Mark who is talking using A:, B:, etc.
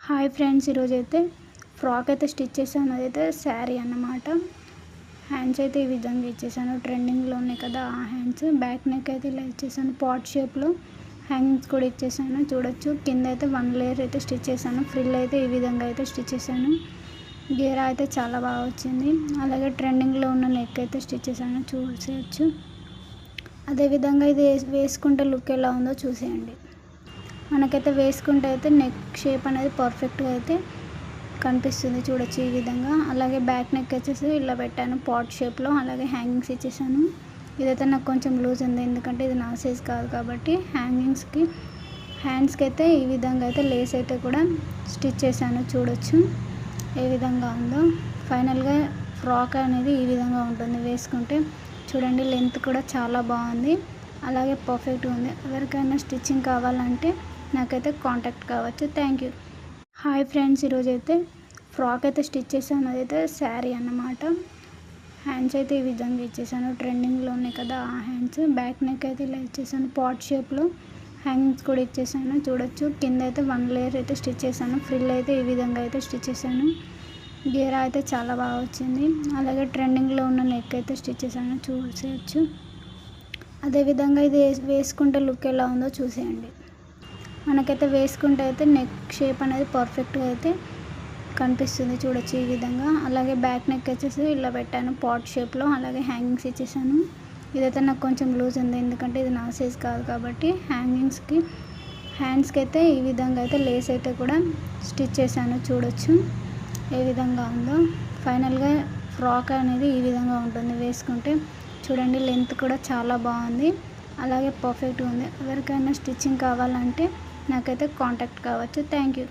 A: Hi friends, ఈరోజైతే frock అయితే stitch చేశాను. అదైతే శారీ అన్నమాట. హ్యాండ్స్ అయితే ఈ విధంగా ఇచ్చేసాను. ట్రెండింగ్లో ఉన్నాయి కదా ఆ హ్యాండ్స్. బ్యాక్ నెక్ అయితే ఇలా ఇచ్చేసాను. పాట్ షేప్లో హ్యాంగింగ్స్ కూడా ఇచ్చేసాను. చూడొచ్చు, కింద అయితే 1 లేయర్ అయితే స్టిచ్ చేశాను. ఫ్రిల్ అయితే ఈ విధంగా అయితే స్టిచ్ చేశాను. గేరా అయితే చాలా బాగా వచ్చింది. అలాగే ట్రెండింగ్లో ఉన్న నెక్ అయితే స్టిచ్ చేశాను, చూసేయచ్చు. అదేవిధంగా ఇది వేసుకుంటే లుక్ ఎలా ఉందో చూసేయండి. మనకైతే వేసుకుంటే అయితే నెక్ షేప్ అనేది పర్ఫెక్ట్గా అయితే కనిపిస్తుంది, చూడొచ్చు ఈ విధంగా. అలాగే బ్యాక్ నెక్ వచ్చేసి ఇలా పెట్టాను పాట్ షేప్లో. అలాగే హ్యాంగింగ్స్ ఇచ్చేసాను. ఇదైతే నాకు కొంచెం లూజ్ ఉంది, ఎందుకంటే ఇది నా సైజ్ కాదు కాబట్టి. హ్యాండ్స్కి అయితే ఈ విధంగా అయితే లేస్ అయితే కూడా స్టిచ్ చేశాను, చూడొచ్చు ఏ విధంగా ఉందో. ఫైనల్గా ఫ్రాక్ అనేది ఈ విధంగా ఉంటుంది వేసుకుంటే. చూడండి, లెంత్ కూడా చాలా బాగుంది, అలాగే పర్ఫెక్ట్గా ఉంది. ఎవరికైనా స్టిచ్చింగ్ కావాలంటే నాకైతే కాంటాక్ట్ కావచ్చు. Thank you. హాయ్ ఫ్రెండ్స్, ఈరోజైతే ఫ్రాక్ అయితే స్టిచ్ చేశాను. అదైతే శారీ అన్నమాట. హ్యాండ్స్ అయితే ఈ విధంగా ఇచ్చేసాను. ట్రెండింగ్లో ఉన్నాయి కదా ఆ హ్యాండ్స్. బ్యాక్ నెక్ అయితే ఇలా ఇచ్చేసాను. పాట్ షేప్లో హ్యాంగింగ్స్ కూడా ఇచ్చేసాను. చూడొచ్చు, కింద అయితే 1 లేయర్ అయితే స్టిచ్ చేశాను. ఫ్రిల్ అయితే ఈ విధంగా అయితే స్టిచ్ చేశాను. గేరా అయితే చాలా బాగా వచ్చింది. అలాగే ట్రెండింగ్లో ఉన్న నెక్ అయితే స్టిచ్ చేశాను, చూసేయచ్చు. అదేవిధంగా ఇది వేసుకుంటే లుక్ ఎలా ఉందో చూసేయండి. మనకైతే వేసుకుంటే అయితే నెక్ షేప్ అనేది పర్ఫెక్ట్గా అయితే కనిపిస్తుంది, చూడొచ్చు ఈ విధంగా. అలాగే బ్యాక్ నెక్ వచ్చేసి ఇలా పెట్టాను పాట్ షేప్లో. అలాగే హ్యాంగింగ్స్ ఇచ్చేసాను. ఇదైతే నాకు కొంచెం లూజ్ ఉంది, ఎందుకంటే ఇది నా సైజ్ కాదు కాబట్టి. హ్యాండ్స్కి అయితే ఈ విధంగా అయితే లేస్ అయితే కూడా స్టిచ్ చేశాను, చూడొచ్చు ఏ విధంగా ఉందో. ఫైనల్గా ఫ్రాక్ అనేది ఈ విధంగా ఉంటుంది వేసుకుంటే. చూడండి, లెంత్ కూడా చాలా బాగుంది, అలాగే పర్ఫెక్ట్గా ఉంది. ఎవరికైనా స్టిచ్చింగ్ కావాలంటే నాకైతే కాంటాక్ట్ కావచ్చు. Thank you.